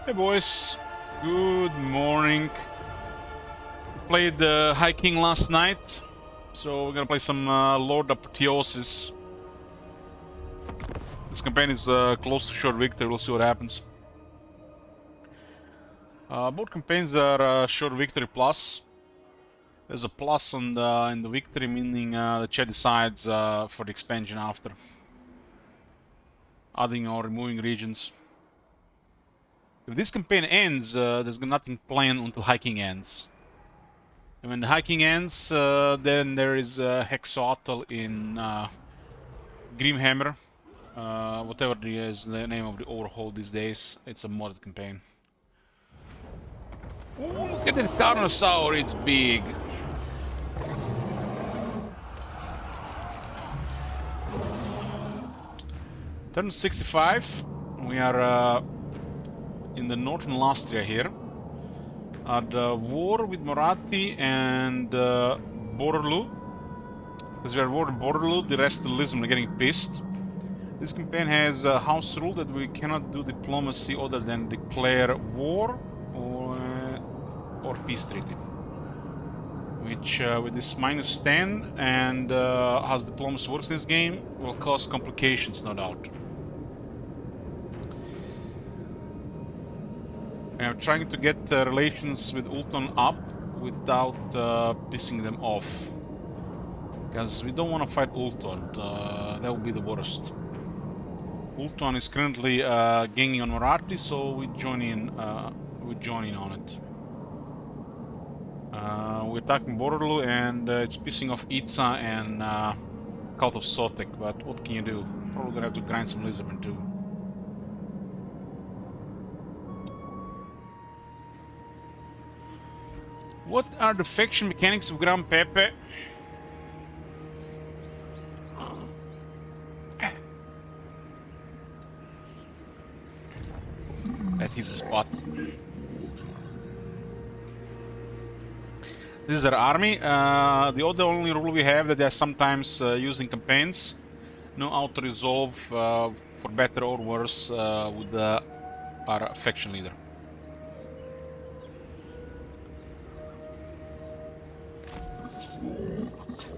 Hey boys, good morning. Played the High King last night, so we're gonna play some Lord Apotheosis. This campaign is close to short victory, we'll see what happens. Both campaigns are short victory plus. There's a plus on in the victory, meaning the chat decides for the expansion after. Adding or removing regions. If this campaign ends, there's nothing planned until High King ends. And when the High King ends, then there is Hexoatl in Grimhammer. Whatever is the name of the overhaul these days. It's a modded campaign. Ooh, look at that Carnosaur, it's big. Turn 65. We are in the northern Lastria here. At war with Moratti and Borderloo. Because we are war with Borderloo, the rest of the Lisbon are getting pissed. This campaign has a house rule that we cannot do diplomacy other than declare war or peace treaty. Which with this -10 and as diplomacy works in this game will cause complications, no doubt. I'm trying to get relations with Ulton up without pissing them off. Because we don't want to fight Ulton, that would be the worst. Ulton is currently ganging on Moratti, so we join in on it. We're attacking Borderloo and it's pissing off Itza and Cult of Sotek, but what can you do? Probably gonna have to grind some Lisbon too. What are the faction mechanics of Gran Pepe? That is the spot. This is our army. The only rule we have that they are sometimes using campaigns. No auto-resolve, for better or worse, with our faction leader.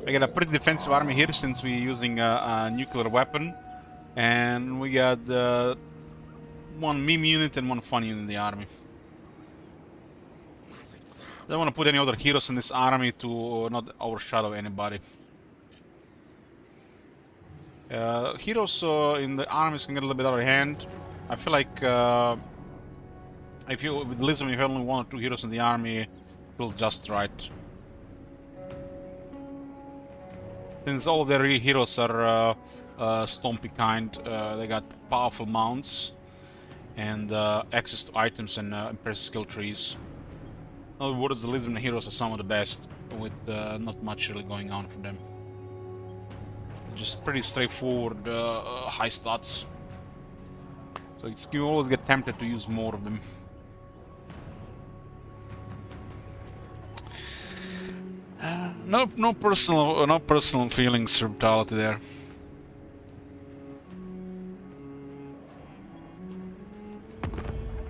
We got a pretty defensive army here since we're using a nuclear weapon. And we got one meme unit and one fun unit in the army. Don't want to put any other heroes in this army to not overshadow anybody. Heroes in the armies can get a little bit out of hand. I feel like if you with Lisbon, if you have only 1 or 2 heroes in the army, it feels just right. Since all of their heroes are stompy kind, they got powerful mounts and access to items and impressive skill trees. In other words, the Lisbon heroes are some of the best, with not much really going on for them. Just pretty straightforward, high stats. So you always get tempted to use more of them. No personal feelings for brutality there.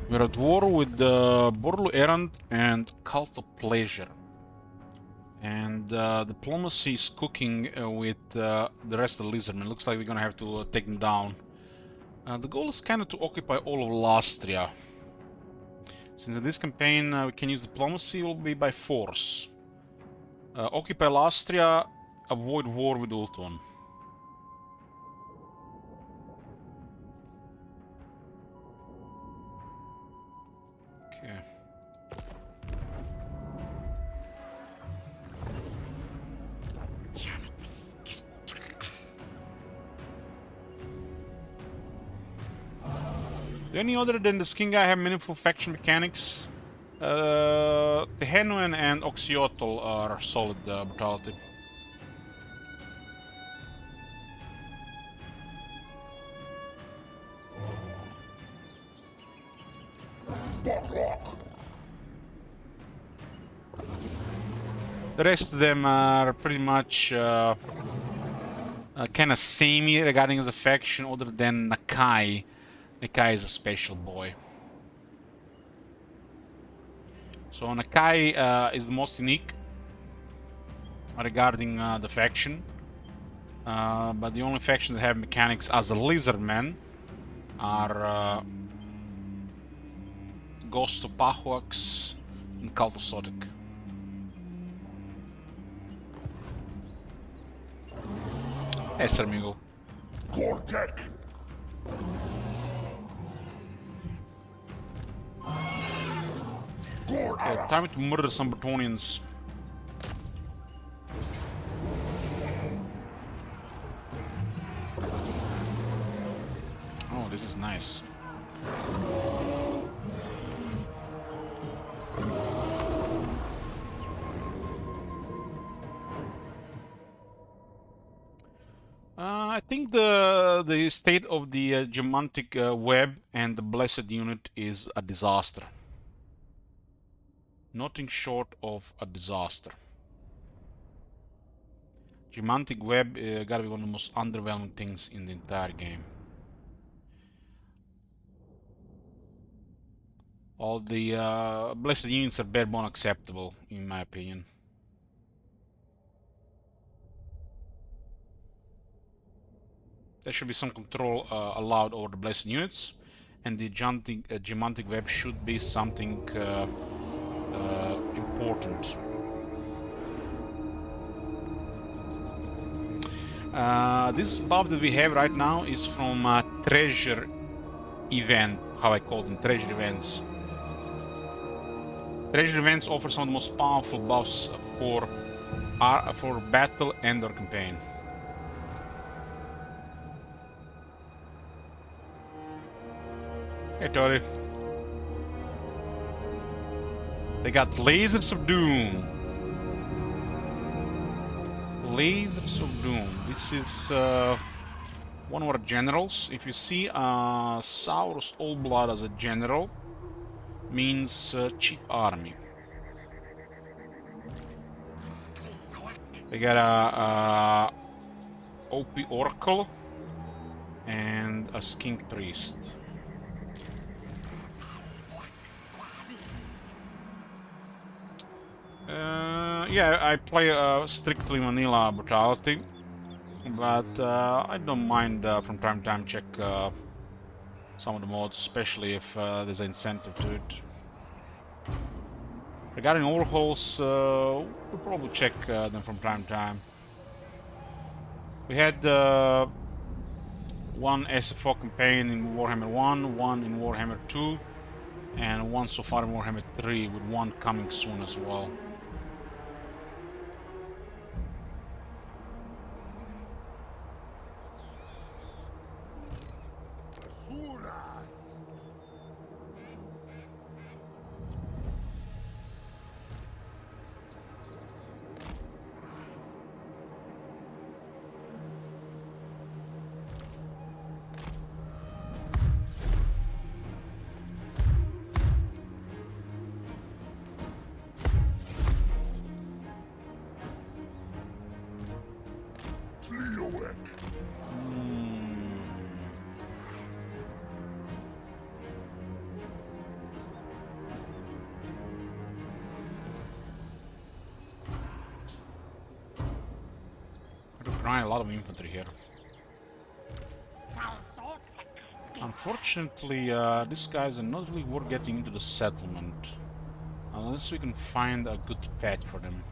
We're at war with Borderloo Errand and Cult of Pleasure. And diplomacy is cooking with the rest of the Lizardmen. Looks like we're gonna have to take them down. The goal is kind of to occupy all of Lastria. Since in this campaign we can use diplomacy, it will be by force. Occupy Lastria, avoid war with Ulton. Okay. Do any other than the skin guy have meaningful faction mechanics? Tehenuen and Hexoatl are solid brutality. The rest of them are pretty much kind of samey regarding his faction, other than Nakai. Nakai is a special boy. So Nakai is the most unique regarding the faction. But the only faction that have mechanics as a lizardman are Ghost of Pahuax and Cult of Sotic. Yes, sir, amigo. Gortek. Okay, time to murder some Bretonians. Oh, this is nice. I think the state of the Gemantic web and the blessed unit is a disaster. Nothing short of a disaster. Gemantic web gotta be one of the most underwhelming things in the entire game. All the blessed units are bare bone acceptable, in my opinion. There should be some control allowed over the blessed units, and the Gemantic web should be something important. This buff that we have right now is from a treasure event, how I call them, treasure events. Treasure events offer some of the most powerful buffs for battle and or campaign. Hey, Tori. They got Lasers of Doom. Lasers of Doom. This is one of our generals. If you see Saurus Allblood as a general, means cheap army. They got a OP Oracle and a Skink Priest. Yeah, I play strictly vanilla brutality, but I don't mind from time to time check some of the mods, especially if there's an incentive to it. Regarding overhauls, we'll probably check them from time to time. We had one SFO campaign in Warhammer 1, one in Warhammer 2, and one so far in Warhammer 3, with one coming soon as well. A lot of infantry here. Unfortunately, these guys are not really worth getting into the settlement unless we can find a good pet for them.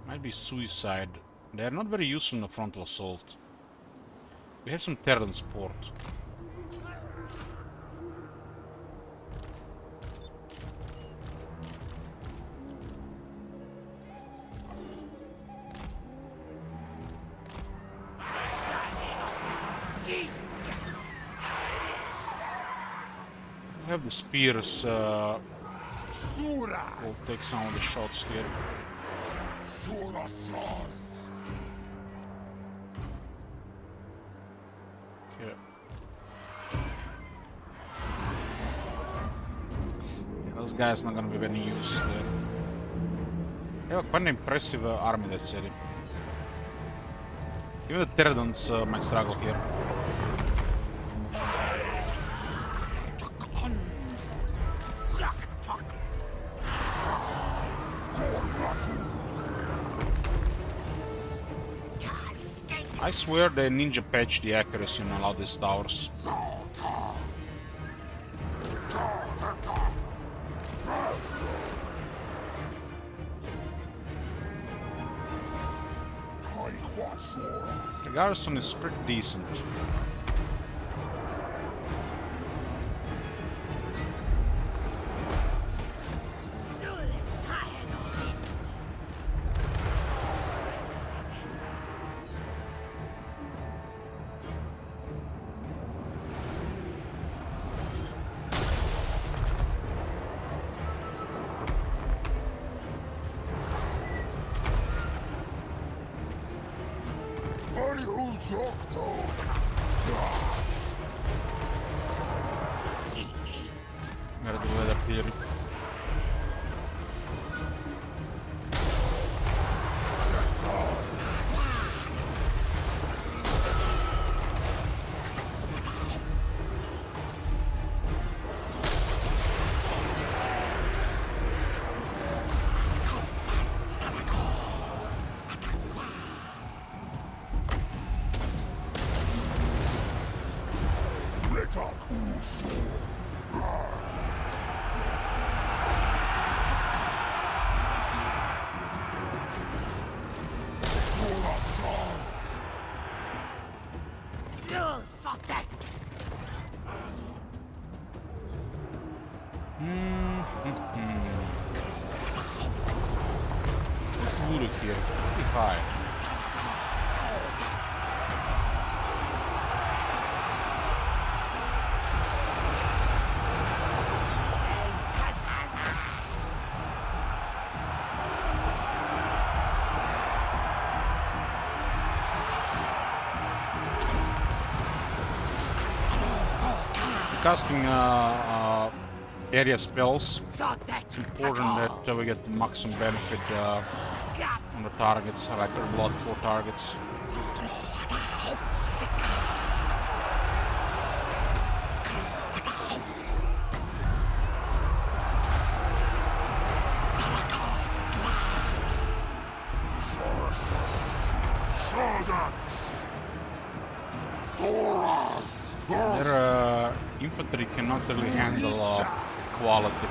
Might be suicide. They are not very useful in a frontal assault. We have some Terran support. We have the spears. We'll take some of the shots here. Okay. Yeah, those guys not gonna be of any use there. They have quite an impressive army, that city. Even the Pterodons might struggle here. I swear they ninja patched the accuracy on a lot of these towers. The garrison is pretty decent. Gotta do weather theory. What's the loot here? Pretty high. Casting area spells, it's important that we get the maximum benefit on the targets, like a lot 4 targets. Their infantry cannot really handle quality.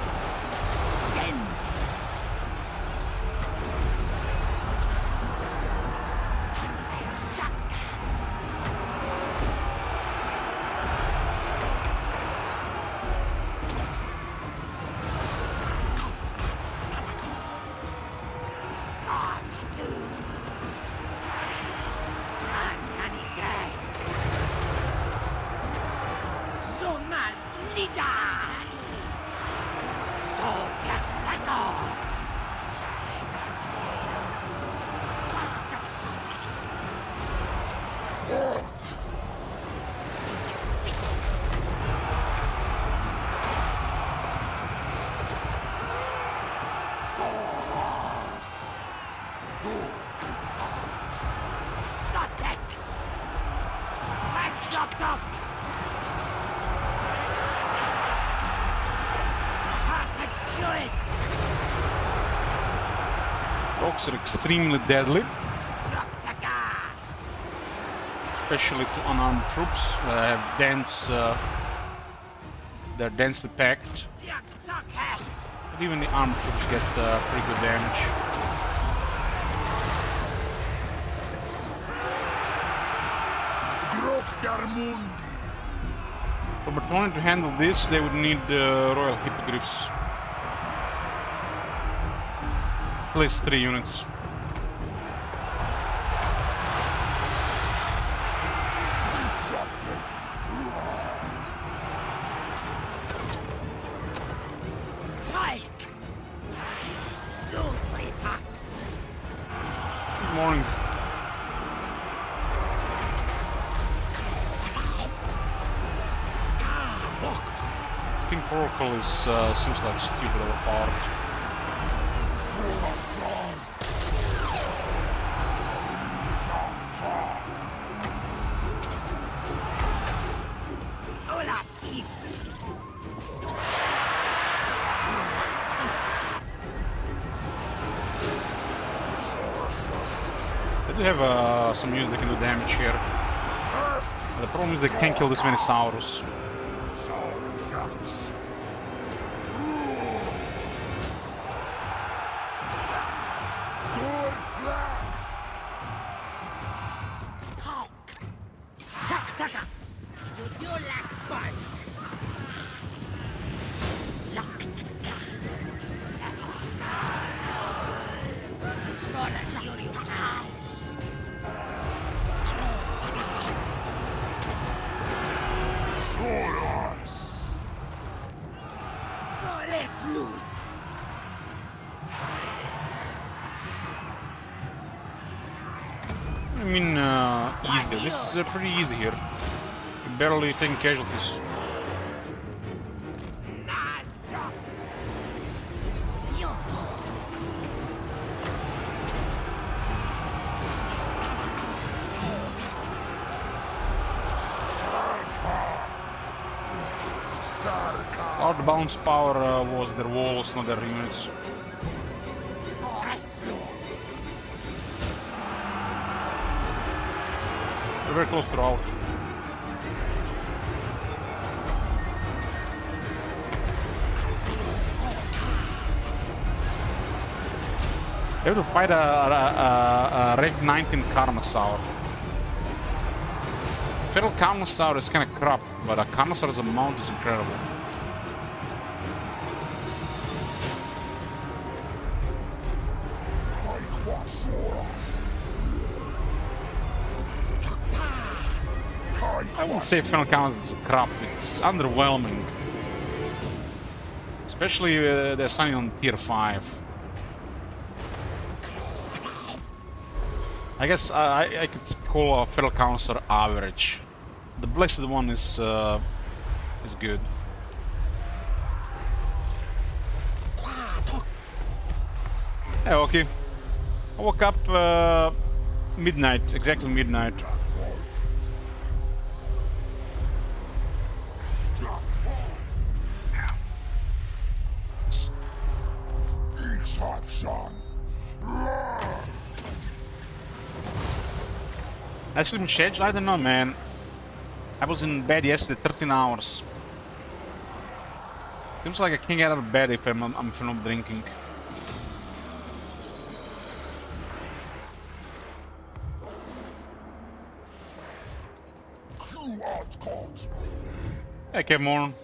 Rocks are extremely deadly, especially to unarmed troops. They have dense, they're densely packed, but even the armed troops get pretty good damage. For Bertone to handle this, they would need Royal Hippogriffs. At least 3 units. Good morning. King Oracle is seems like stupid of a part. That do have some units that can do damage here. The problem is they can't kill this many Saurus. I mean, easy. This is pretty easy here. You're barely taking casualties. Our bounce power was their walls, not their units. We're very close to the out. They have to fight a Reg 19 Carnosaur. Feral Carnosaur is kind of crap, but a Carnosaur as a mount is incredible. I won't say Feral Carnosaur is crap, it's underwhelming. Especially they're signing on tier 5. I guess I could call a Feral Carnosaur average. The Blessed one is good. Yeah, okay. I woke up midnight, exactly midnight. Actually, my schedule, I don't know, man. I was in bed yesterday, 13 hours. Seems like I can't get out of bed if I'm not drinking. Hey, come on.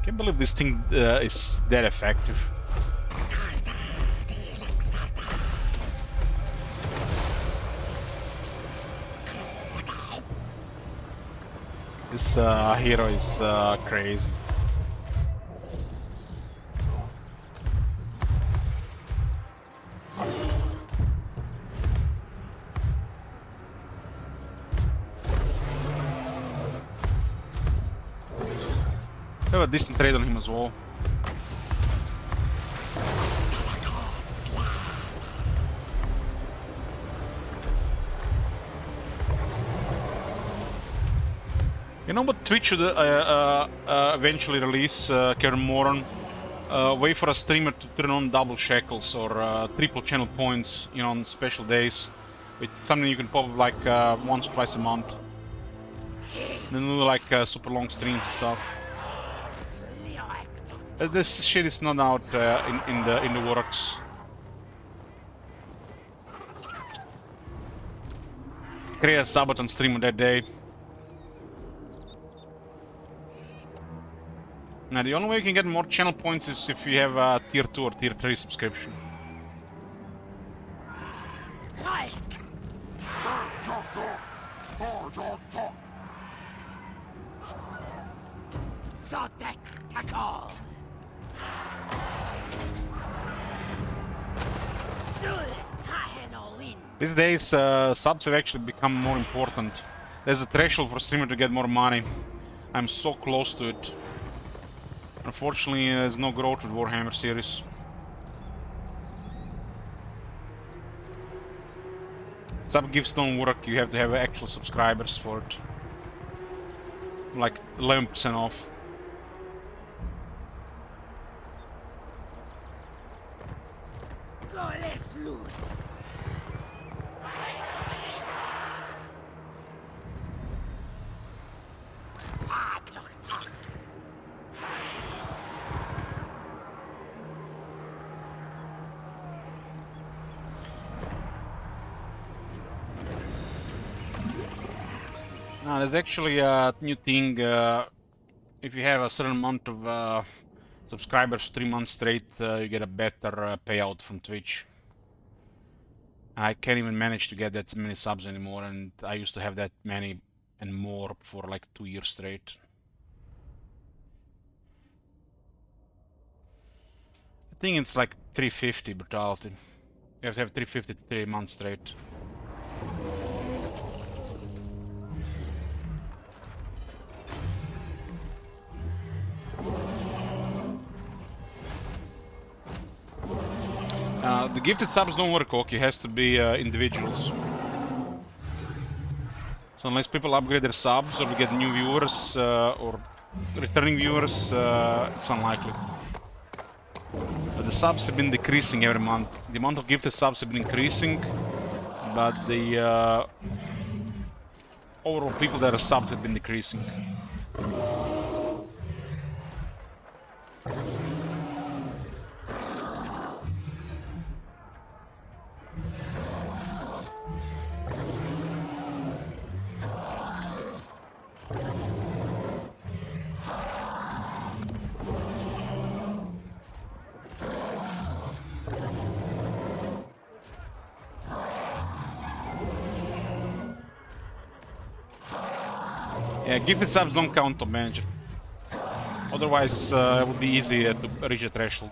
Can't believe this thing is that effective. This hero is crazy. I have a decent trade on him as well. You know what Twitch should eventually release, Karen Moran? Wait for a streamer to turn on double shekels or triple channel points, you know, on special days. It's something you can pop up like once or twice a month. Then do like super long streams and stuff. This shit is not out in the works. Create a Sabaton stream on that day. Now the only way you can get more channel points is if you have a tier 2 or tier 3 subscription. These days, subs have actually become more important. There's a threshold for a streamer to get more money. I'm so close to it. Unfortunately, there's no growth with Warhammer series. Sub gifts don't work, you have to have actual subscribers for it. like 11% off. Now, there's actually a new thing. If you have a certain amount of subscribers 3 months straight, you get a better payout from Twitch. I can't even manage to get that many subs anymore, and I used to have that many and more for like 2 years straight. I think it's like 350 brutality. You have to have 350 3 months straight. The gifted subs don't work, okay, it has to be individuals. So unless people upgrade their subs or we get new viewers or returning viewers, it's unlikely. But the subs have been decreasing every month. The amount of gifted subs have been increasing, but the overall people that are subbed have been decreasing. Yeah, gifted subs don't count on manager. Otherwise, it would be easy to reach a threshold.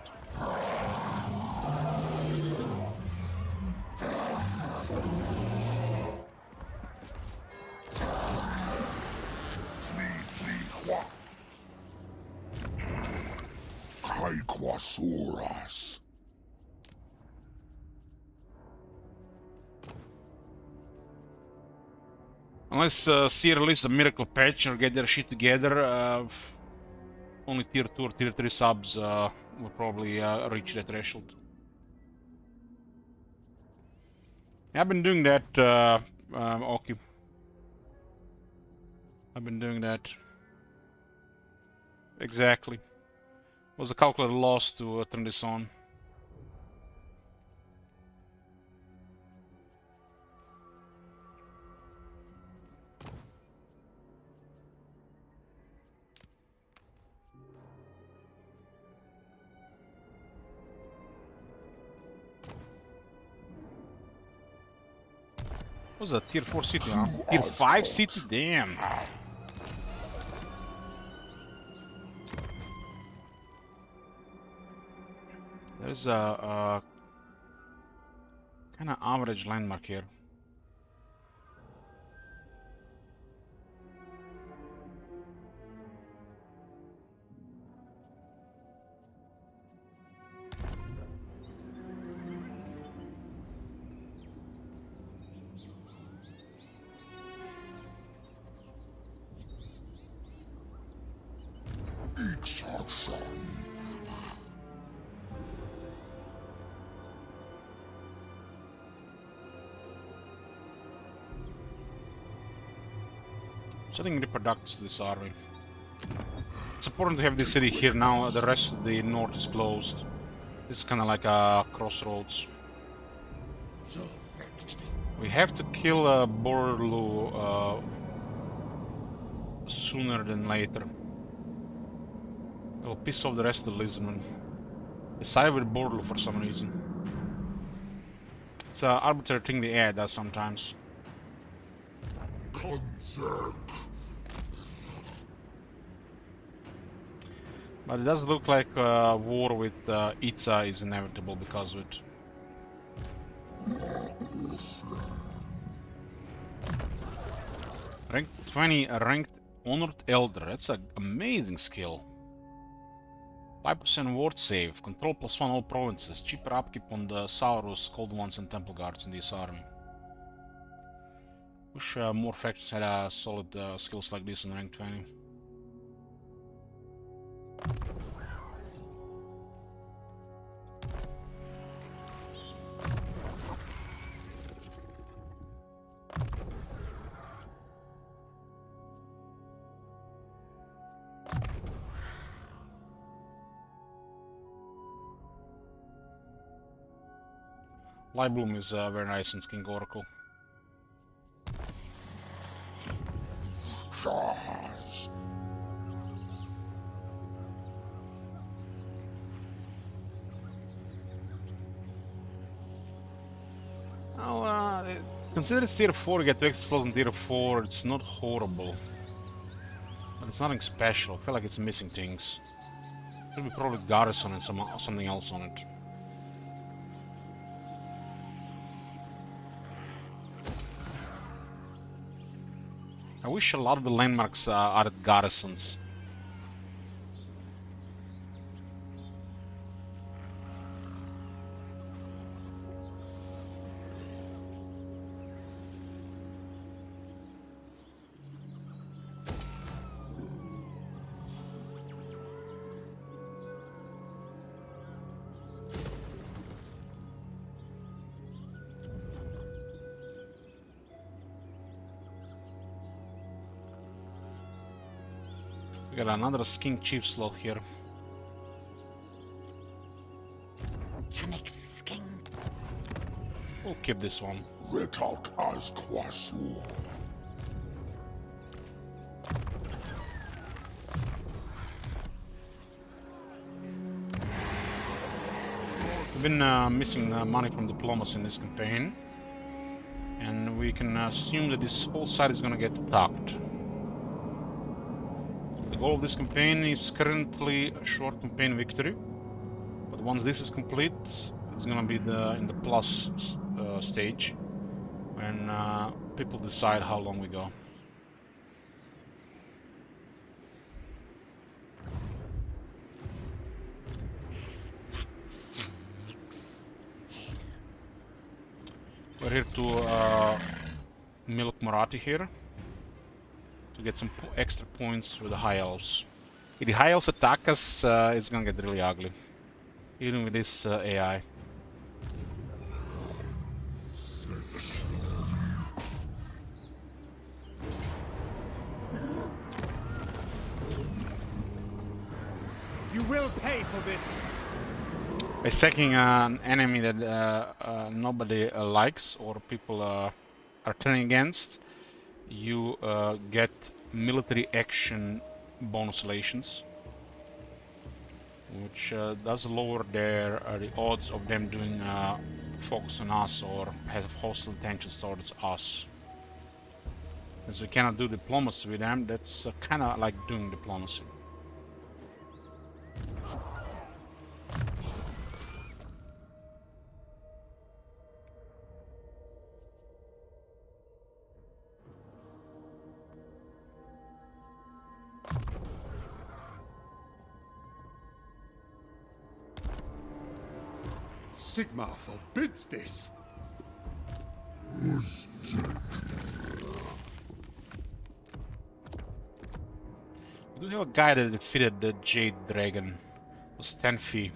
Unless C release a miracle patch or get their shit together, only tier 2 or tier 3 subs will probably reach that threshold. I've been doing that, okay. I've been doing that. Exactly. Was a calculated loss to turn this on. What was that? Tier 4 city, huh? Tier 5 city? Damn. There's a kind of average landmark here. Setting reproducts this army. It's important to have this city here now. The rest of the north is closed. This is kind of like a crossroads. We have to kill Borlu sooner than later. It'll piss off the rest of the Lisbon. They side with Borlu for some reason. It's an arbitrary thing they add sometimes. But it does look like war with Itza is inevitable because of it. Rank 20, ranked Honored Elder. That's an amazing skill. 5% ward save, control +1 all provinces, cheaper upkeep on the Saurus, Cold Ones and Temple Guards in this army. Wish more factions had solid skills like this in rank 20. Light Bloom is very nice in King Oracle. Oh, consider it's tier 4, you get 2 extra slots in tier 4, it's not horrible. But it's nothing special, I feel like it's missing things. Should be probably Garrison and something else on it. I wish a lot of the landmarks added garrisons. We got another King Chief slot here. We'll keep this one. We've been missing money from diplomacy in this campaign, and we can assume that this whole side is gonna get attacked. The goal of this campaign is currently a short campaign victory, but once this is complete, it's gonna be in the plus stage, when people decide how long we go. We're here to milk Marathi here to get some extra points with the High Elves. If the High Elves attack us, it's gonna get really ugly, even with this AI. You will pay for this. By sacking an enemy that nobody likes or people are turning against, you get military action bonus relations, which does lower the odds of them doing focus on us or have hostile intentions towards us. As we cannot do diplomacy with them, that's kind of like doing diplomacy. Sigma forbids this. We do have a guy that defeated the Jade Dragon. It was 10 fee.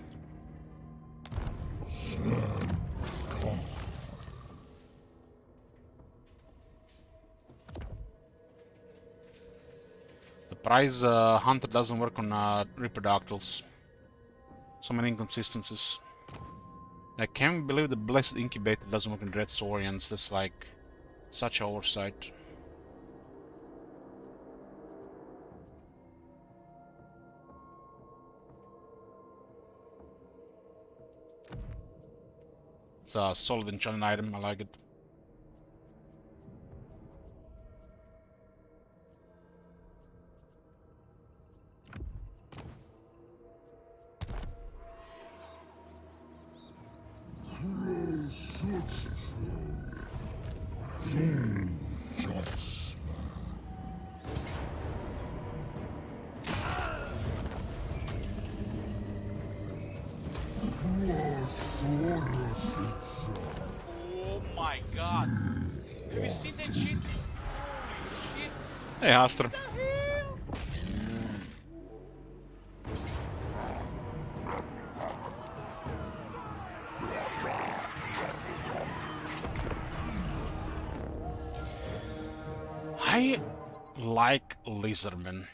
The prize hunter doesn't work on reproductals. So many inconsistencies. I can't believe the Blessed Incubator doesn't work in Dread Saurians. That's like such oversight. It's a solid enchanted item, I like it. Oh my god! Have you seen that shit? Holy shit! Hey, Astra. I like Lizardmen.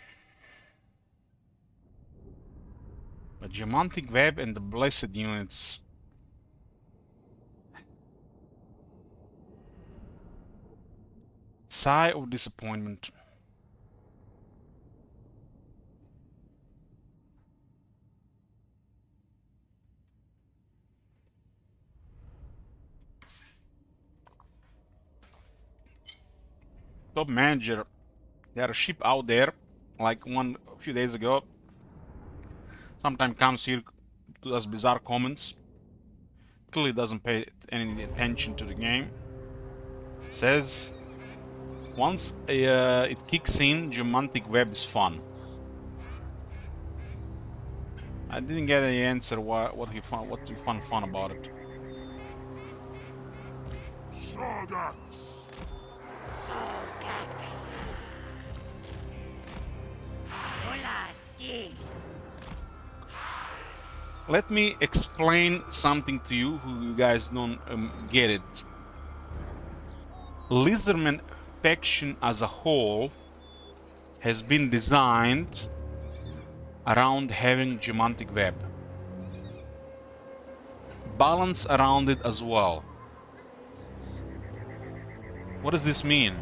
But Geomantic Web and the Blessed units... Sigh of disappointment. Top manager. There are a ship out there, like one a few days ago. Sometimes comes here to does bizarre comments. Clearly doesn't pay any attention to the game. Says once it kicks in, Geomantic Web is fun. I didn't get any answer what he found fun about it. Let me explain something to you who you guys don't get it. Lizardman faction as a whole has been designed around having Geomantic Web. Balance around it as well. What does this mean?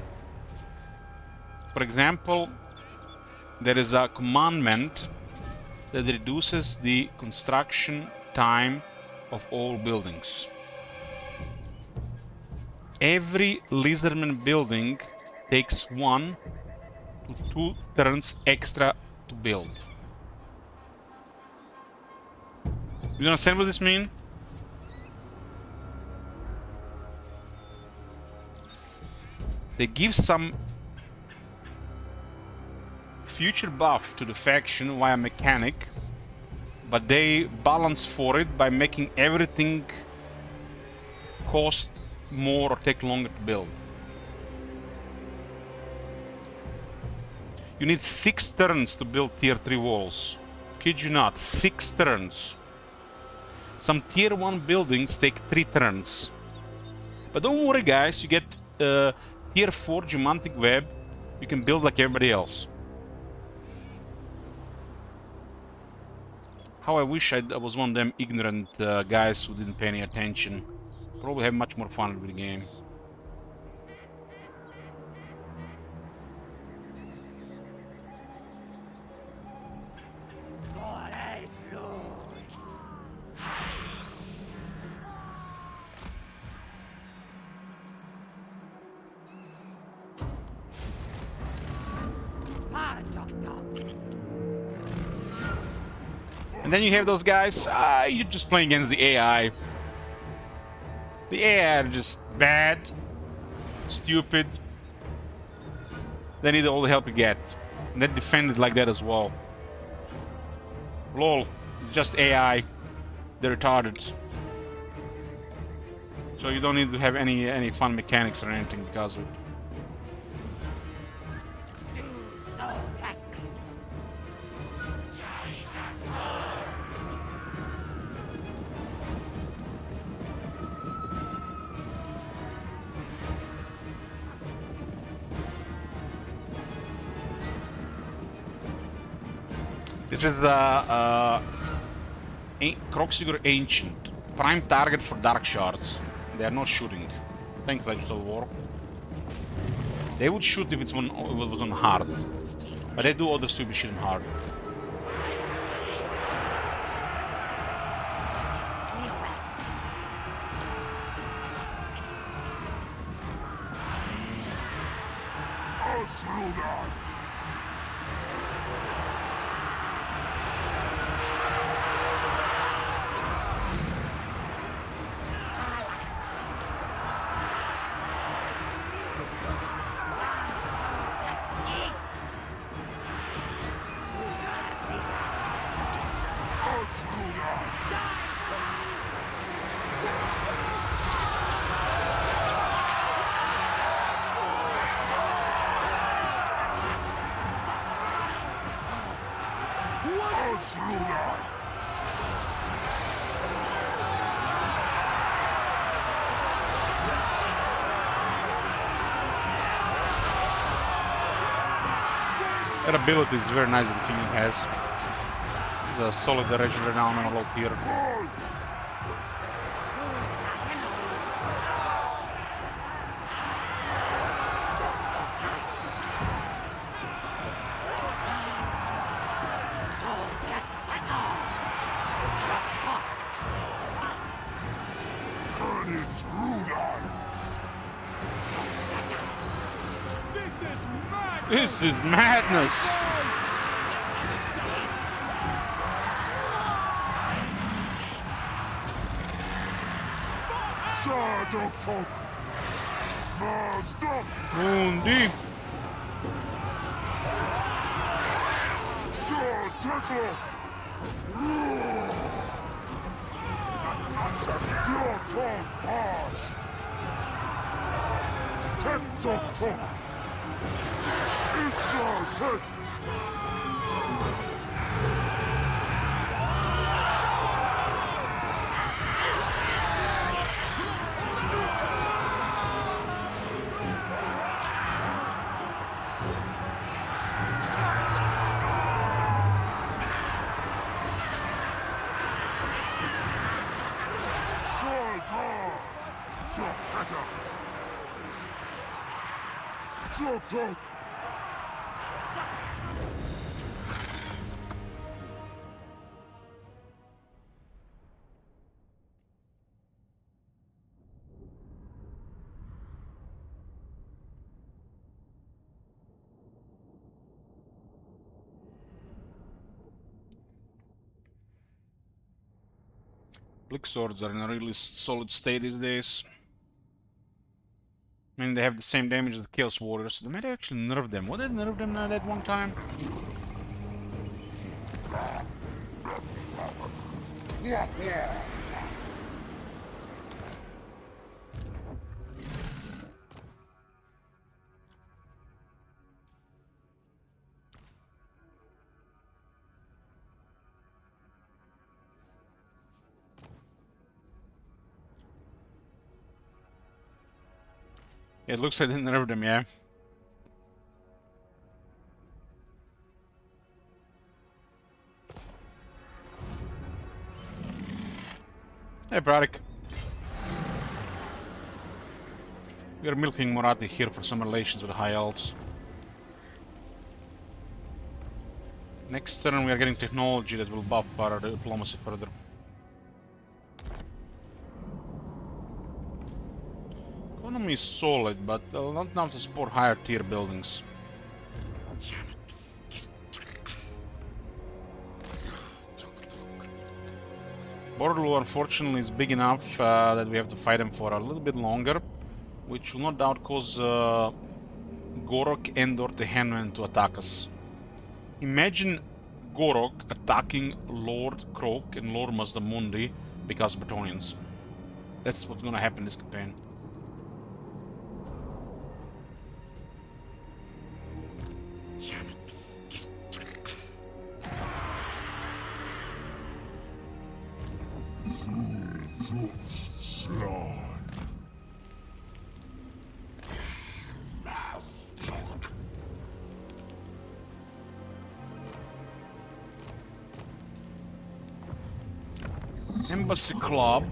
For example, there is a commandment that reduces the construction time of all buildings. Every Lizardman building takes 1 to 2 turns extra to build. You understand what this means? They give some future buff to the faction via mechanic, but they balance for it by making everything cost more or take longer to build. You need 6 turns to build tier 3 walls. Kid you not, 6 turns. Some tier 1 buildings take 3 turns. But don't worry guys, you get tier 4 Geomantic Web, you can build like everybody else. How I wish I was one of them ignorant guys who didn't pay any attention. Probably have much more fun with the game. And then you have those guys, you're just playing against the AI. The AI are just bad, stupid. They need all the help you get. And they defend it like that as well. Lol, it's just AI. They're retarded. So you don't need to have any fun mechanics or anything because of it. This is the Kroxigor Ancient. Prime target for Dark Shards. They are not shooting. Thanks, Legends of War. They would shoot if it was on hard. But they do all the stupid shit on hard. That ability is very nice that the king has. He's a solid regional renown on a low tier. This is madness! Mundi! Blick swords are in a really solid state these days. I mean, they have the same damage as the Chaos Warriors. They might actually nerf them. Would they nerf them at that one time? It looks like they nerfed them, yeah. Hey, Braddock. We are milking Moratti here for some relations with the High Elves. Next turn we are getting technology that will buff our diplomacy further. Economy is solid, but not enough to support higher tier buildings. Borderloo unfortunately is big enough that we have to fight him for a little bit longer, which will no doubt cause Gorok and or Tehenwen to attack us. Imagine Gorok attacking Lord Krok and Lord Mazdamundi because of Bretonnians. That's what's gonna happen this campaign. Embassy Club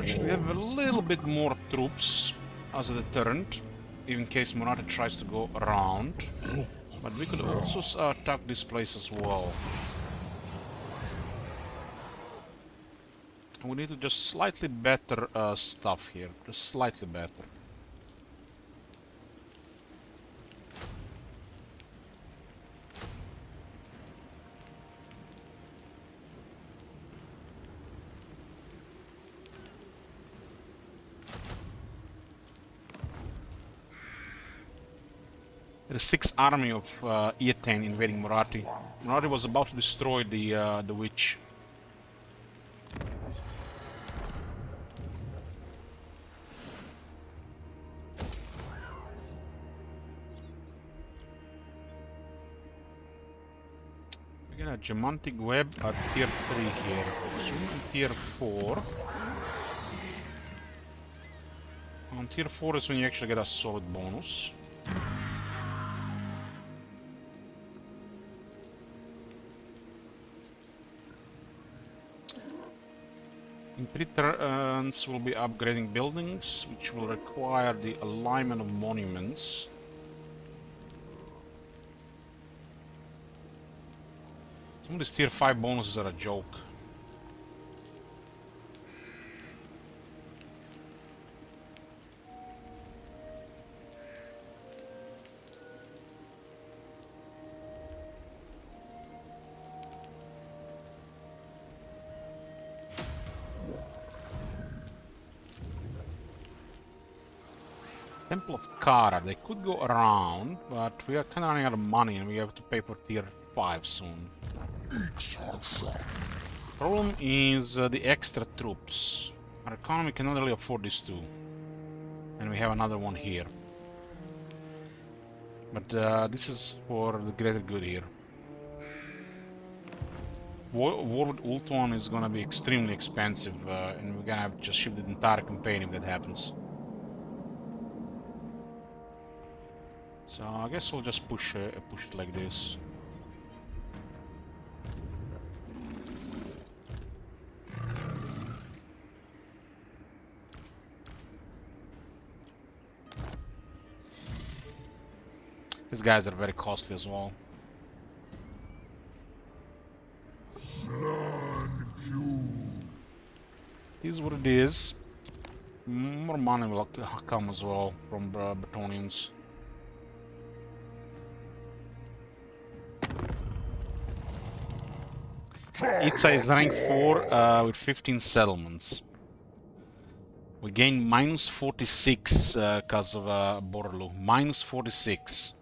should have a little bit more troops as a deterrent, in case Murata tries to go around. But we could also attack this place as well. We need to just slightly better stuff here, just slightly better. The 6th army of Etain invading Murati. Murati was about to destroy the witch. We get a Gemantic Web at tier 3 here. Zoom at tier 4. On tier 4 is when you actually get a solid bonus. 3 turns will be upgrading buildings, which will require the alignment of monuments. Some of these tier 5 bonuses are a joke. Temple of Kara, they could go around, but we are kind of running out of money and we have to pay for tier 5 soon. Problem is the extra troops. Our economy cannot really afford these two. And we have another one here. But this is for the greater good here. War with Ultuan is gonna be extremely expensive, and we're gonna have to just ship the entire campaign if that happens. So I guess we'll just push it like this. These guys are very costly as well. Here's what it is. More money will come as well from Bretonians. Itza is rank 4 with 15 settlements. We gain minus 46 because of Borlu. Minus 46.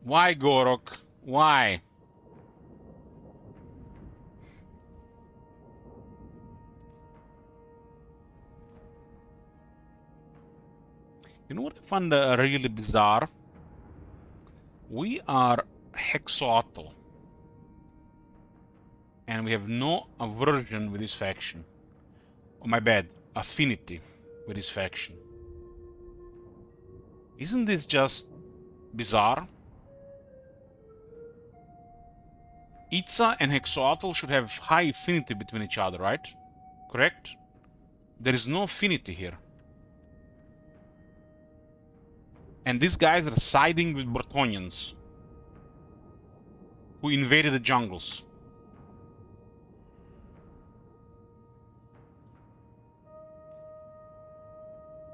Why, Gorok? Why? You know what I find really bizarre? We are Hexoatl. And we have no aversion with this faction. Oh, my bad. Affinity with this faction. Isn't this just bizarre? Itza and Hexoatl should have high affinity between each other, right? Correct? There is no affinity here. And these guys are siding with Bretonians, who invaded the jungles.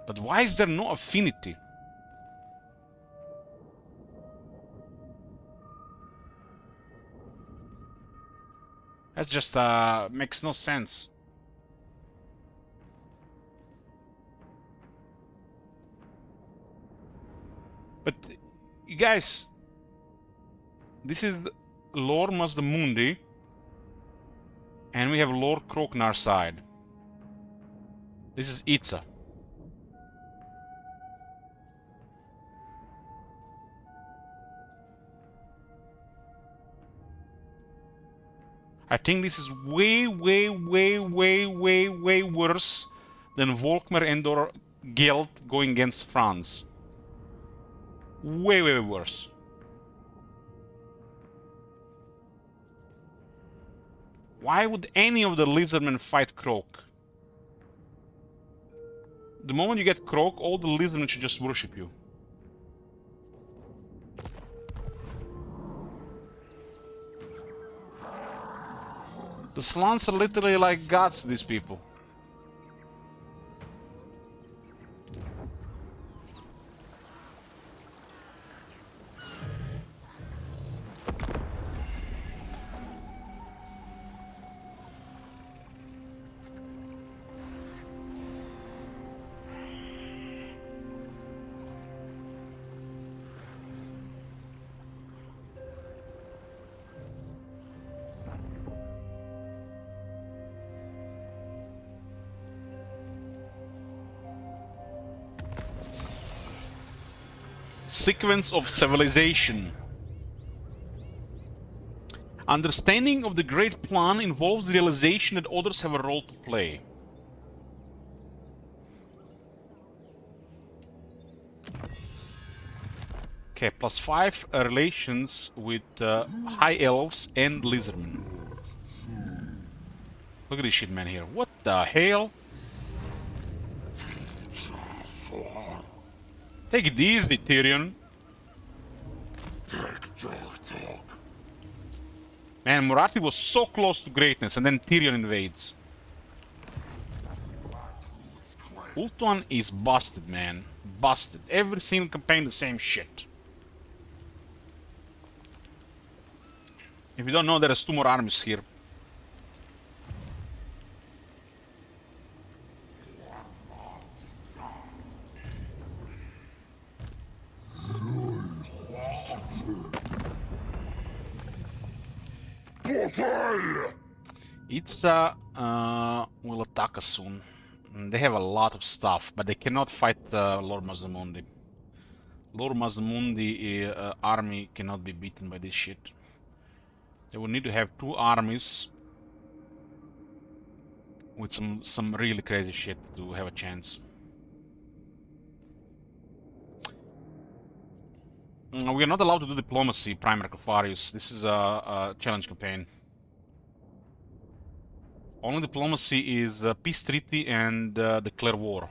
But why is there no affinity? That just makes no sense. But you guys, this is Lord Mazdamundi, and we have Lord Croak on our side. This is Itza. I think this is way worse than Volkmer and/or Gelt going against France. Way worse. Why would any of the lizardmen fight Croak? The moment you get Croak, all the lizardmen should just worship you. The Slants are literally like gods to these people. Sequence of civilization. Understanding of the great plan involves the realization that others have a role to play. Okay, +5 relations with High Elves and Lizardmen. Look at this shit, man, here. What the hell? Take it easy, Tyrion. Man, Murati was so close to greatness, and then Tyrion invades. Ultuan is busted, man. Busted. Every single campaign the same shit. If you don't know, there's 2 more armies here. Itza will attack us soon. They have a lot of stuff, but they cannot fight Lord Mazdamundi. Lord Mazdamundi army cannot be beaten by this shit. They will need to have 2 armies with some really crazy shit to have a chance. We are not allowed to do diplomacy, Primarch Alfarius. This is a challenge campaign. Only diplomacy is peace treaty and declare war.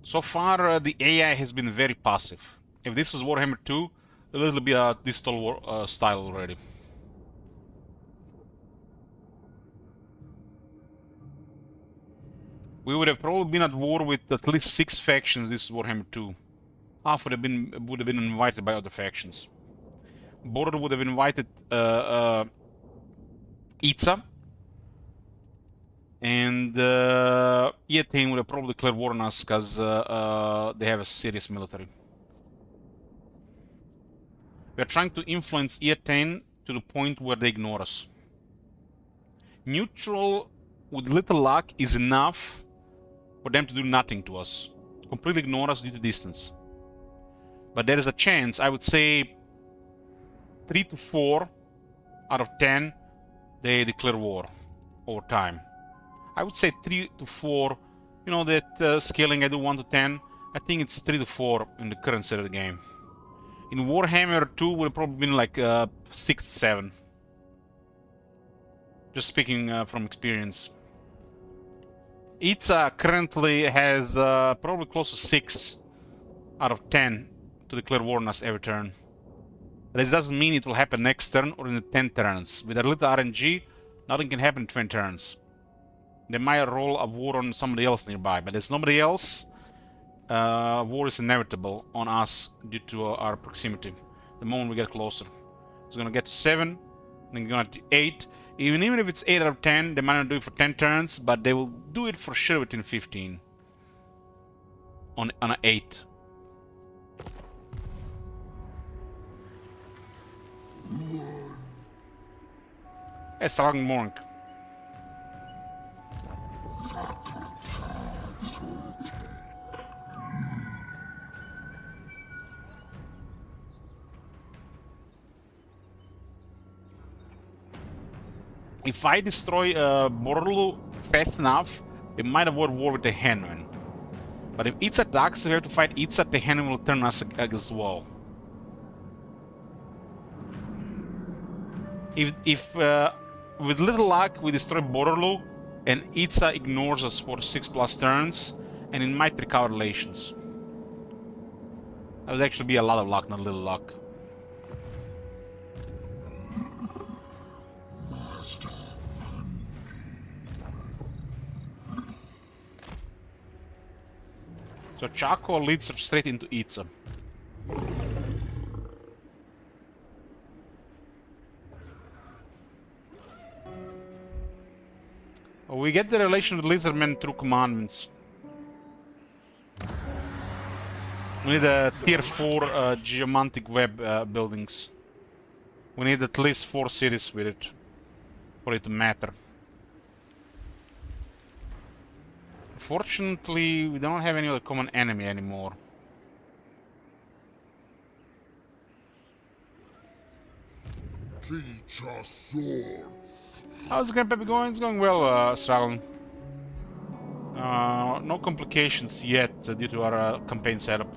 So far, the AI has been very passive. If this was Warhammer 2, a little bit a distal war, style already. We would have probably been at war with at least 6 factions. This is Warhammer 2. Half would have been invited by other factions. Border would have invited Itza, and Eataine would have probably declared war on us because they have a serious military. We are trying to influence Eataine to the point where they ignore us. Neutral with little luck is enough for them to do nothing to us. Completely ignore us due to distance. But there is a chance, I would say 3 to 4 out of 10, they declare war over time. I would say 3 to 4, you know, that scaling I do 1 to 10, I think it's 3 to 4 in the current state of the game. In Warhammer 2 would have probably been like 6 to 7. Just speaking from experience. Itza currently has probably close to 6 out of 10 to declare war on us every turn. This doesn't mean it will happen next turn or in the 10 turns. With a little RNG, nothing can happen in 20 turns. They might roll a war on somebody else nearby, but there's nobody else. War is inevitable on us due to our proximity. The moment we get closer, it's gonna get to 7, then gonna get to 8. Even if it's 8 out of 10, they might not do it for 10 turns, but they will do it for sure within 15. On an 8. Hey, Strong Monk. If I destroy Borlu fast enough, we might avoid war with the Henman. But if Itza attacks, we have to fight Itza, the Henman will turn us against the wall. If with little luck we destroy Borlu and Itza ignores us for 6+ turns, and it might recover relations. That would actually be a lot of luck, not little luck. So Chaco leads straight into Itza. We get the relation with Lizardmen through commandments. We need a tier 4 geomantic web buildings. We need at least 4 cities with it for it to matter. Fortunately, we don't have any other common enemy anymore. How's the campaign going? It's going well, Stralin. No complications yet due to our campaign setup.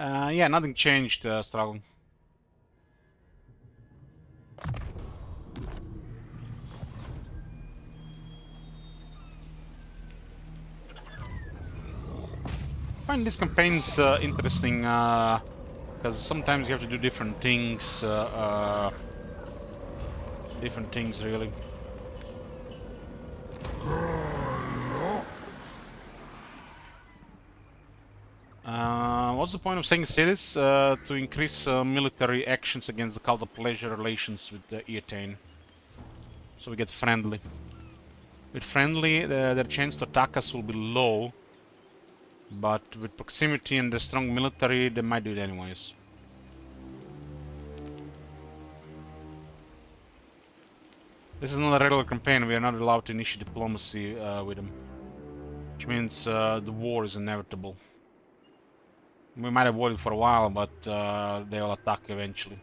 Yeah, nothing changed, Struggle. I find these campaigns interesting, because sometimes you have to do different things, really. What's the point of saying cities? To increase military actions against the cult of pleasure relations with the Eatane. So we get friendly. With friendly, their chance to attack us will be low. But with proximity and the strong military, they might do it anyways. This is not a regular campaign, we are not allowed to initiate diplomacy with them. Which means the war is inevitable. We might avoid it for a while, but they will attack eventually.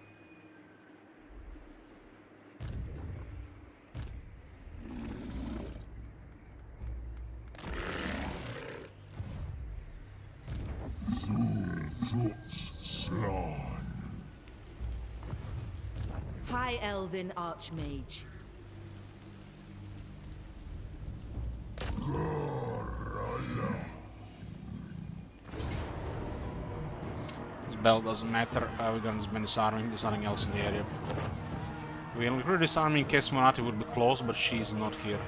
High Elven Archmage. This bell doesn't matter, we're gonna disband disarming, there's nothing else in the area. We'll include disarming in case Monati would be close, but she's not here.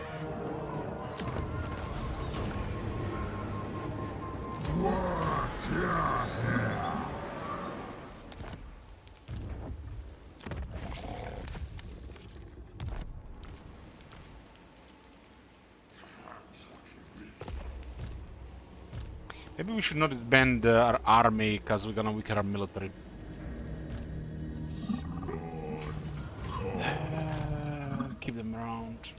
Maybe we should not disband our army, because we're gonna weaken our military. Keep them around.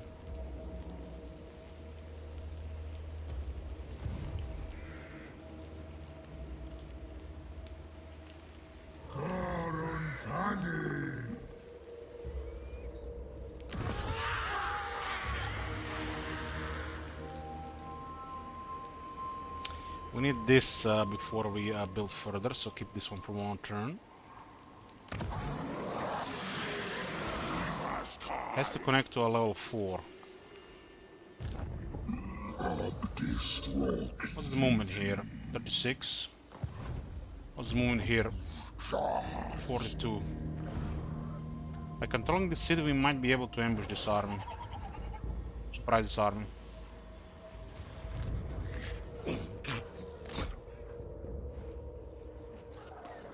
We need this before we build further, so keep this one for one turn. Has to connect to a level 4. What's the movement here? 36. What's the movement here? 42. By controlling the city, we might be able to ambush this army. Surprise this army.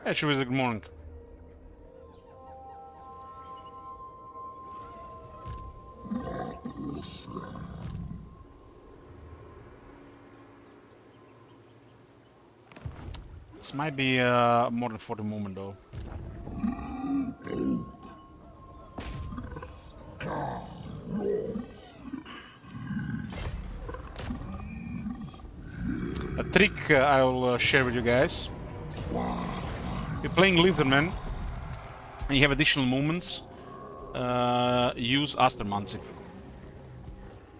Hey, Shrews, good morning. This might be more than 40 movement though. A trick I will share with you guys. You're playing Leatherman and you have additional movements. Use Astromancy.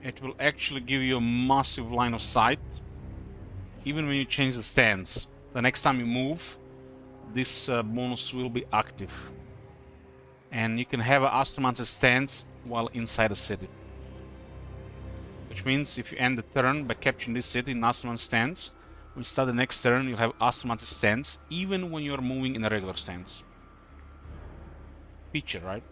It will actually give you a massive line of sight, even when you change the stance. The next time you move, this bonus will be active. And you can have an Astromancy stance while inside the city. Which means if you end the turn by capturing this city in Astromancy stance, when you start the next turn, you'll have Astromancy stance, even when you're moving in a regular stance. Feature, right?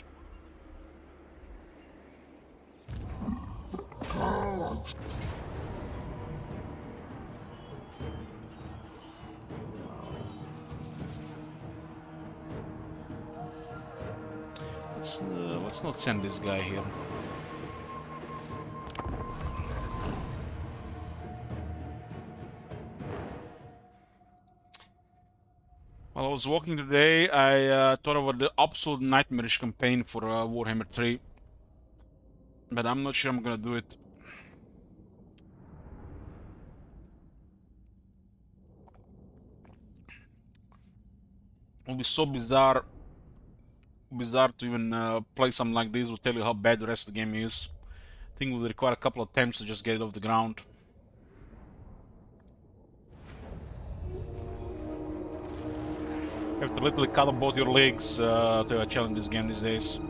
Let's not send this guy here. While I was walking today, I thought about the absolute nightmarish campaign for Warhammer 3. But I'm not sure I'm gonna do it. It will be so bizarre to even play something like this. Will tell you how bad the rest of the game is. I think it will require a couple of attempts to just get it off the ground. You have to literally cut off both your legs to challenge this game these days.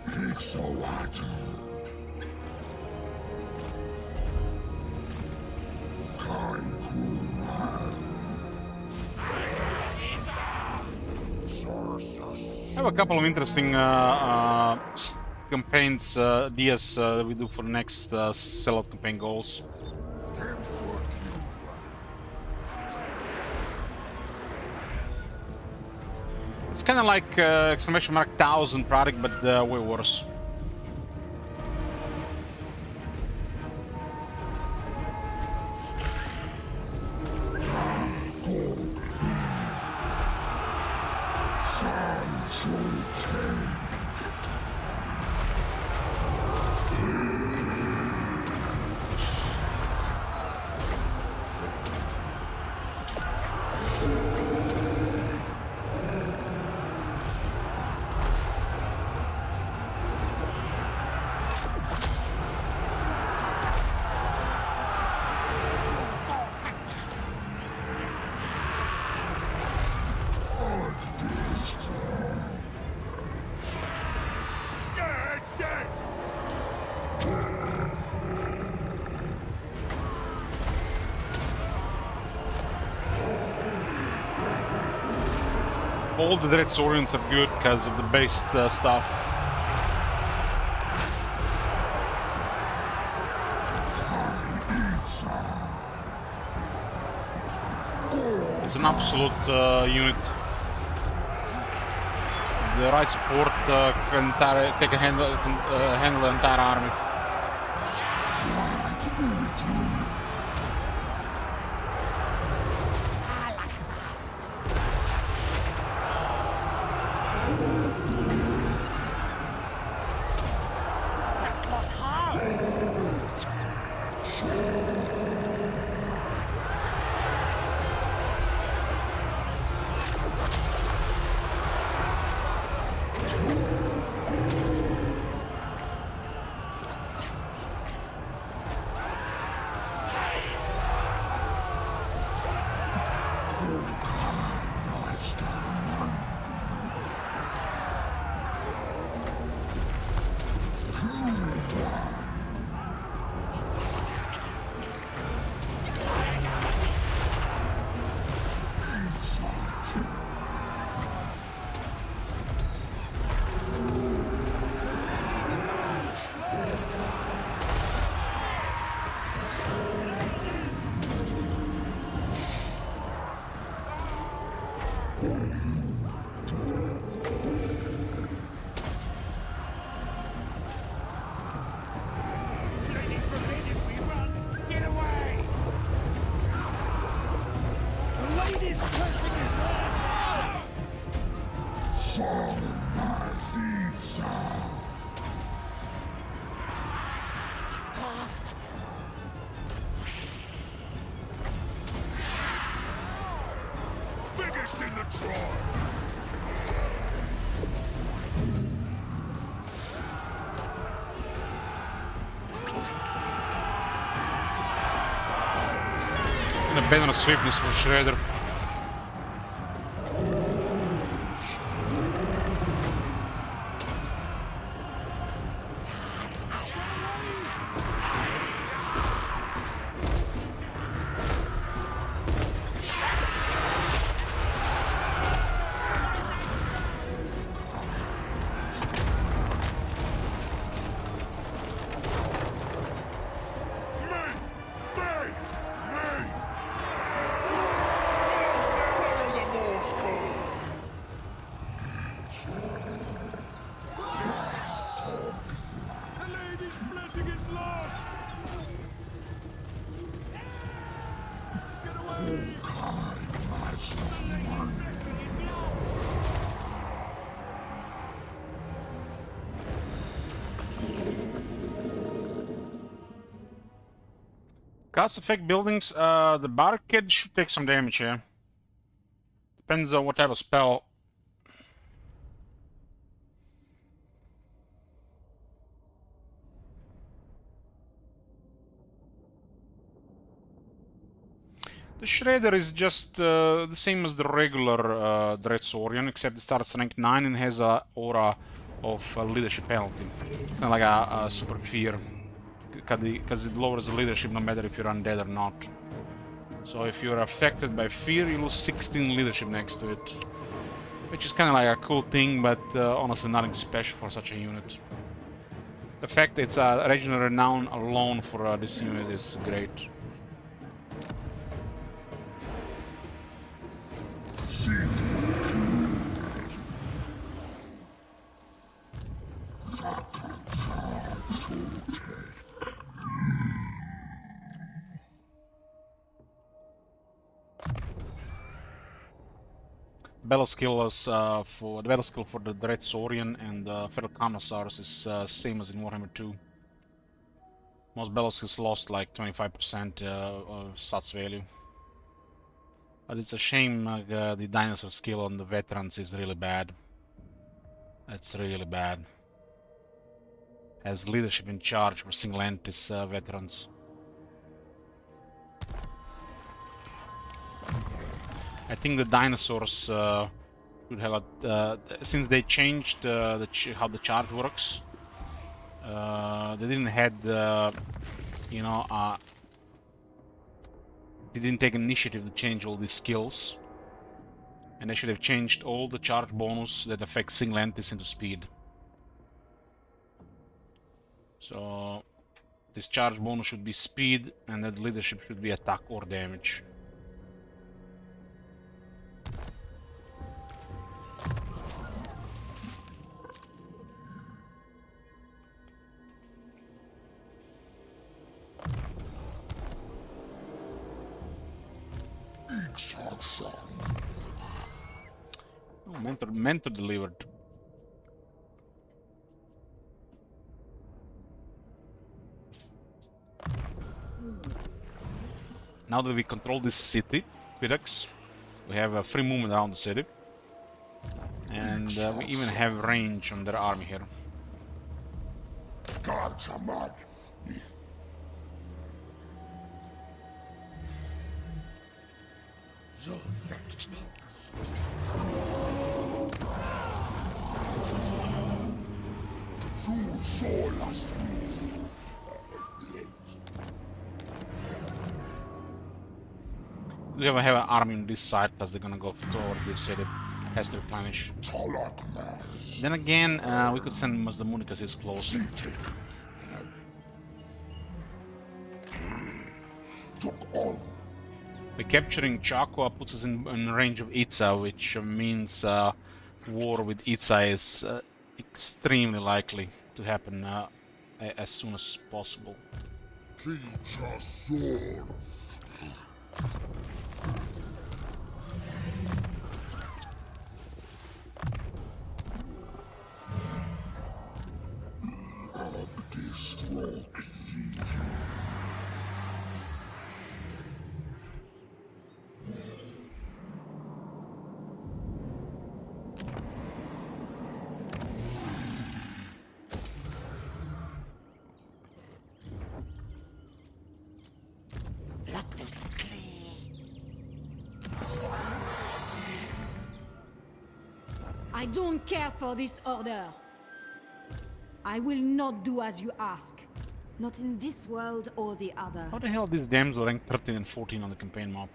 Hexoatl. I have a couple of interesting campaigns, ideas that we do for the next sellout campaign goals. It's kind of like exclamation mark 1000 product, but way worse. All the Dread Saurians are good because of the base stuff. It's an absolute unit. The right support can handle the entire army. And a banner of swiftness for Shredder. Cast effect buildings, the barricade should take some damage here. Depends on what type of spell. The Shredder is just the same as the regular Dread Saurian, except it starts rank 9 and has a aura of leadership penalty. Kind of like a super fear. Because it lowers the leadership no matter if you're undead or not. So if you're affected by fear, you lose 16 leadership next to it. Which is kind of like a cool thing, but honestly nothing special for such a unit. The fact it's a regional renown alone for this unit is great. Battle skill is for the battle skill for the Dread Saurian and Feral Carnosaurus is same as in Warhammer 2. Most battle skills lost like 25% of stats value. But it's a shame the dinosaur skill on the veterans is really bad. It's really bad. Has leadership in charge for single entities veterans. I think the dinosaurs should have a, since they changed how the charge works. They didn't had you know they didn't take initiative to change all these skills, and they should have changed all the charge bonus that affect single entities into speed. So this charge bonus should be speed, and that leadership should be attack or damage. Oh, mentor delivered. Now that we control this city, Quidex, we have a free movement around the city. And we even have range on their army here. We have an army on this side because they're gonna go towards this city. Has to replenish. Then again, we could send Mazdamun because it's close. Recapturing Chakwa puts us in range of Itza, which means war with Itza is extremely likely to happen as soon as possible. I don't care for this order. I will not do as you ask. Not in this world or the other. How the hell these damsel rank 13 and 14 on the campaign map?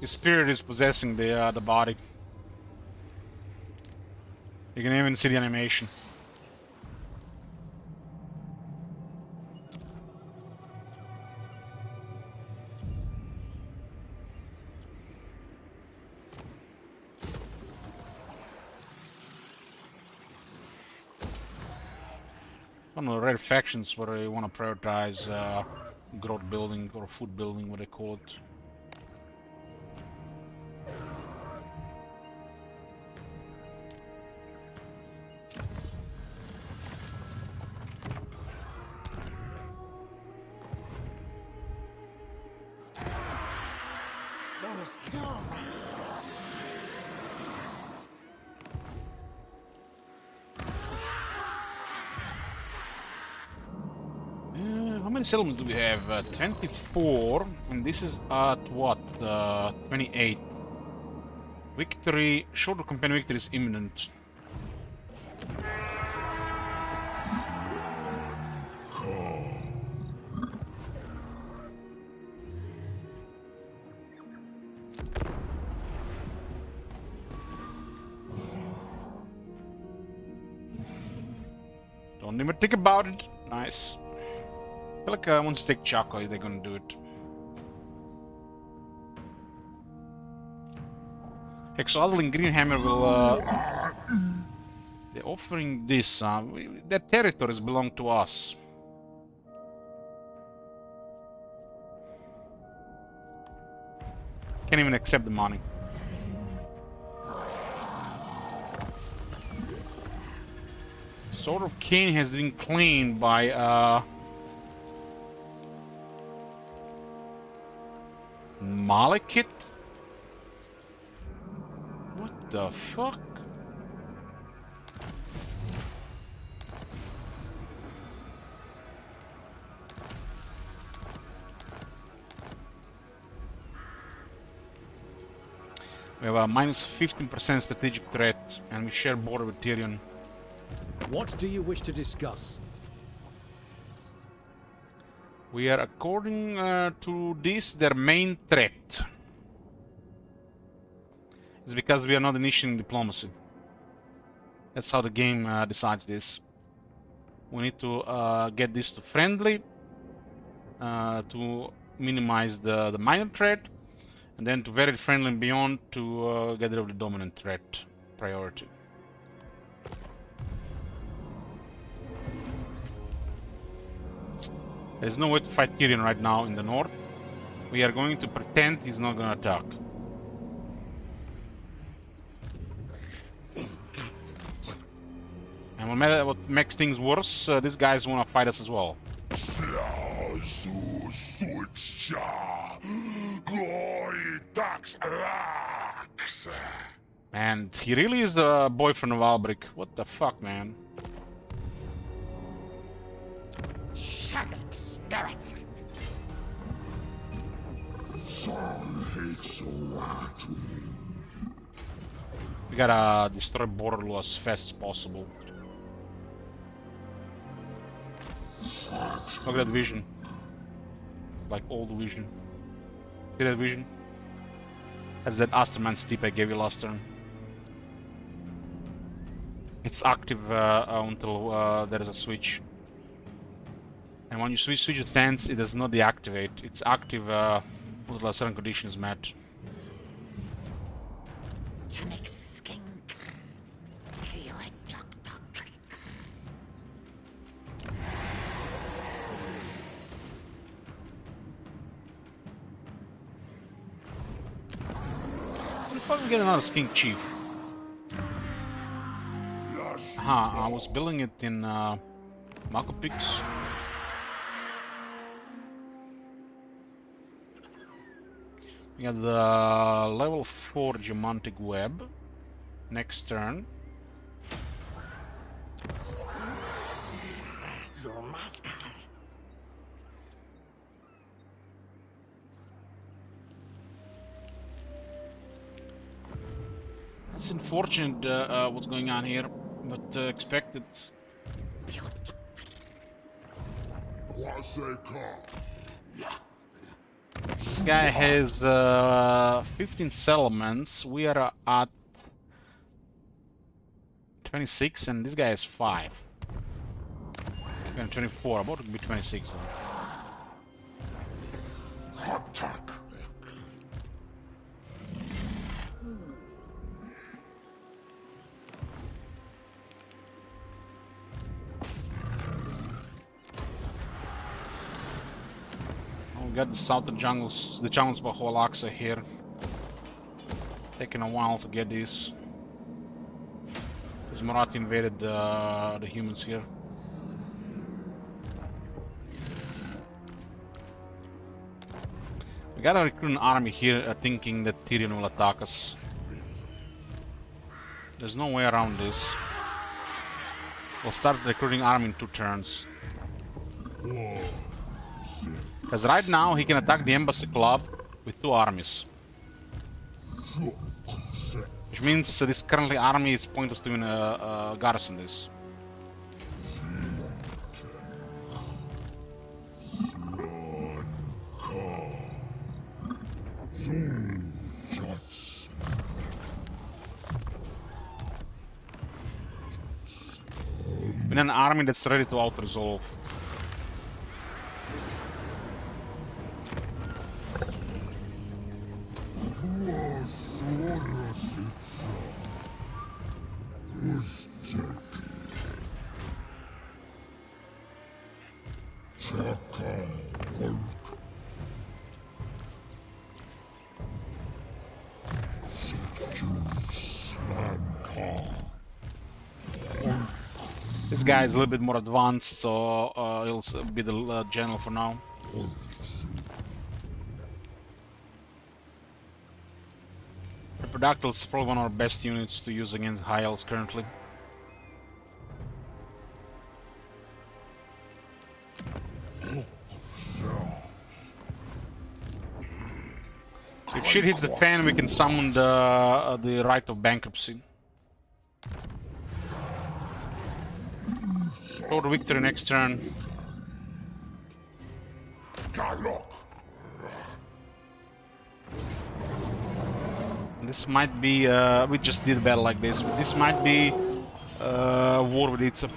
His spirit is possessing the body. You can even see the animation. don't know, rare factions where you want to prioritize growth building or food building, what they call it. How many settlements do we have? 24, and this is at what? 28. Victory, shorter campaign victory is imminent. Don't even think about it. Nice. I feel like once you take Chaco, they're gonna do it. Hexoatl and Greenhammer will. They're offering this. Their territories belong to us. Can't even accept the money. Sword of Cain has been claimed by Malekith? What the fuck? We have a minus 15% strategic threat, and we share border with Tyrion. What do you wish to discuss? We are, according to this, their main threat. It's because we are not initiating diplomacy. That's how the game decides this. We need to get this to friendly to minimize the minor threat, and then to very friendly and beyond to get rid of the dominant threat priority. There's no way to fight Tyrion right now in the north. We are going to pretend he's not gonna attack. And what makes things worse, these guys wanna fight us as well. And he really is the boyfriend of Albric. What the fuck, man? We gotta destroy Borderloo as fast as possible. Look at that vision. Like old vision. See that vision? That's that Asterman steep I gave you last turn. It's active until there is a switch. And when you switch its stance, it does not deactivate. It's active until a certain condition is met. If I can get another Skink Chief. Aha, I was building it in Marco Pix. We got the level 4 Geomantic Web. Next turn. It's unfortunate what's going on here, but expected. This guy has 15 settlements. We are at 26, and this guy has 5. We're at 24, about to be 26. got the southern jungles, the jungles by Al-Aqsa here. Taking a while to get these. Because Marathi invaded the humans here. We gotta recruit an army here thinking that Tyrion will attack us. There's no way around this. We'll start recruiting army in 2 turns. Because right now he can attack the embassy club with 2 armies. Which means this currently army is pointless to even garrison this. We need an army that's ready to auto-resolve. This guy is a little bit more advanced, so he'll be the general for now. Reprodactyl is probably one of our best units to use against high elves currently. If shit hits the fan, we can summon the right of bankruptcy. Total victory next turn. This might be, we just did a battle like this, but this might be war with Itza.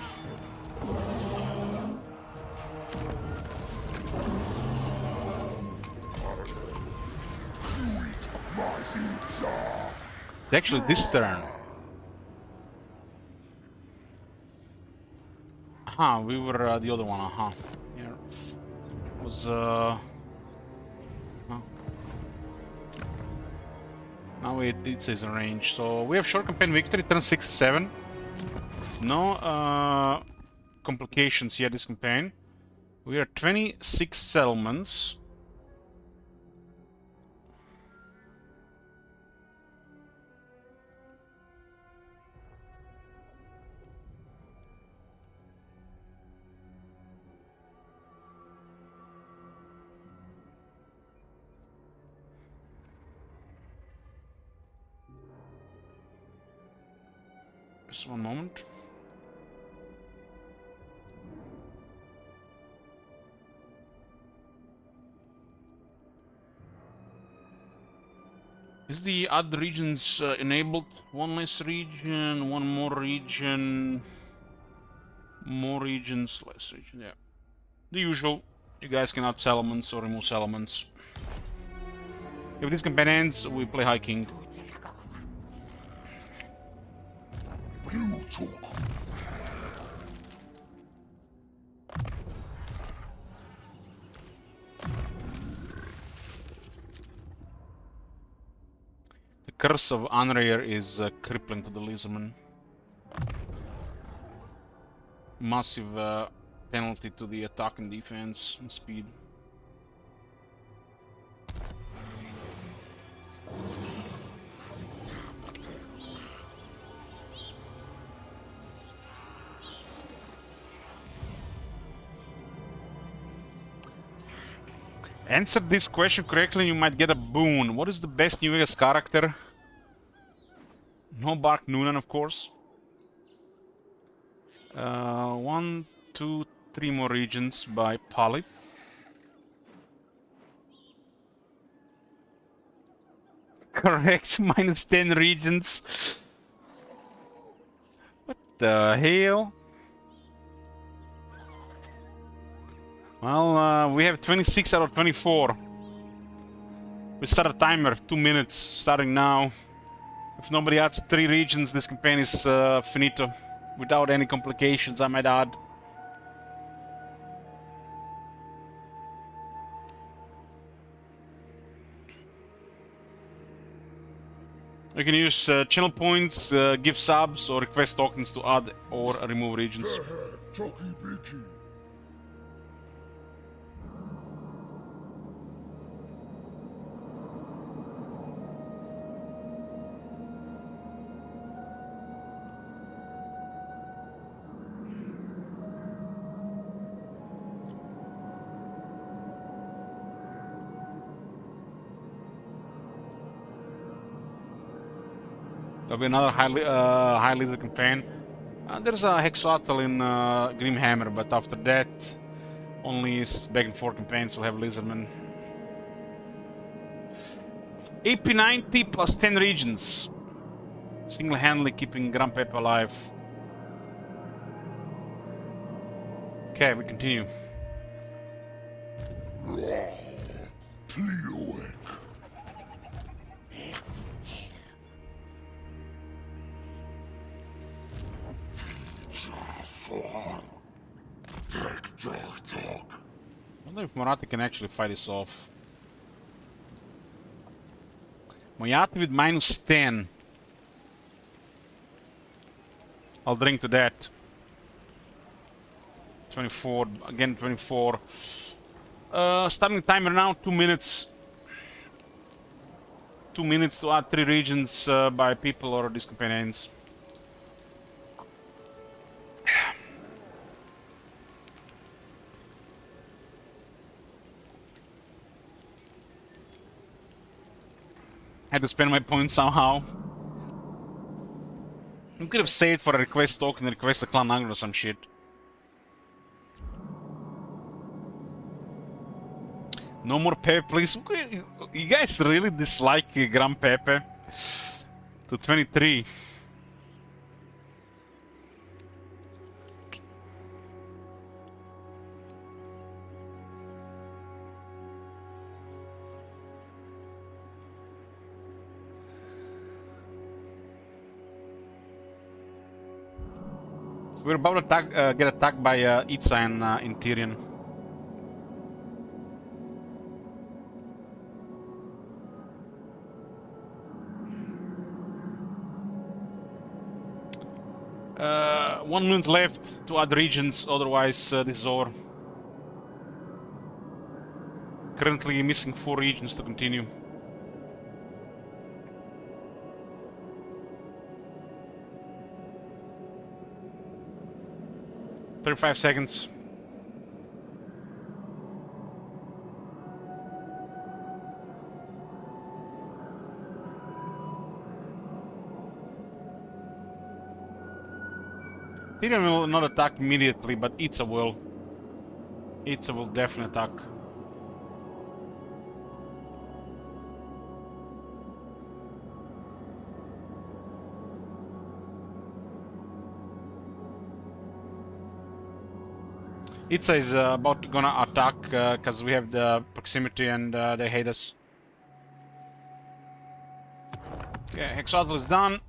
Actually, this turn. Aha, we were the other one, aha. Here was, huh. Now it says in range. So we have short campaign victory, turn 67. No complications here this campaign. We are 26 settlements. Just one moment. Is the other regions enabled? One less region, one more region, more regions, less region, yeah. The usual. You guys can add settlements or remove settlements. If this campaign ends, we play High King. The curse of Anrair is crippling to the Lizardman. Massive penalty to the attack and defense and speed. Answer this question correctly, you might get a boon. What is the best New Vegas character? No Bark Noonan, of course. 1, 2, 3 more regions by Poly. Correct, minus 10 regions. What the hell? Well, we have 26 out of 24. We start a timer, 2 minutes, starting now. If nobody adds 3 regions, this campaign is finito. Without any complications, I might add. You can use channel points, give subs, or request tokens to add or remove regions. There'll be another high leader campaign. There's a Hexoatl in Grimhammer, but after that, only back and forth campaigns will have Lizardmen. AP90 plus 10 regions. Single-handedly keeping Grand Pepe alive. Okay, we continue. I wonder if Moratti can actually fight this off. Moyati with -10. I'll drink to that. 24, again 24. Starting timer now, 2 minutes. 2 minutes to add 3 regions by people or these companions. Had to spend my points somehow. You could have saved for a request token and request a clan aggro or some shit. No more Pepe, please. You guys really dislike Grand Pepe? To 23. We're about to get attacked by Itza and Tyrion. One minute left to add regions, otherwise this is over. Currently missing 4 regions to continue. $35 seconds. Tyrion will not attack immediately, but Itza will. Itza will definitely attack. Itza is about to gonna attack because we have the proximity and they hate us. Okay, Hexoatl is done.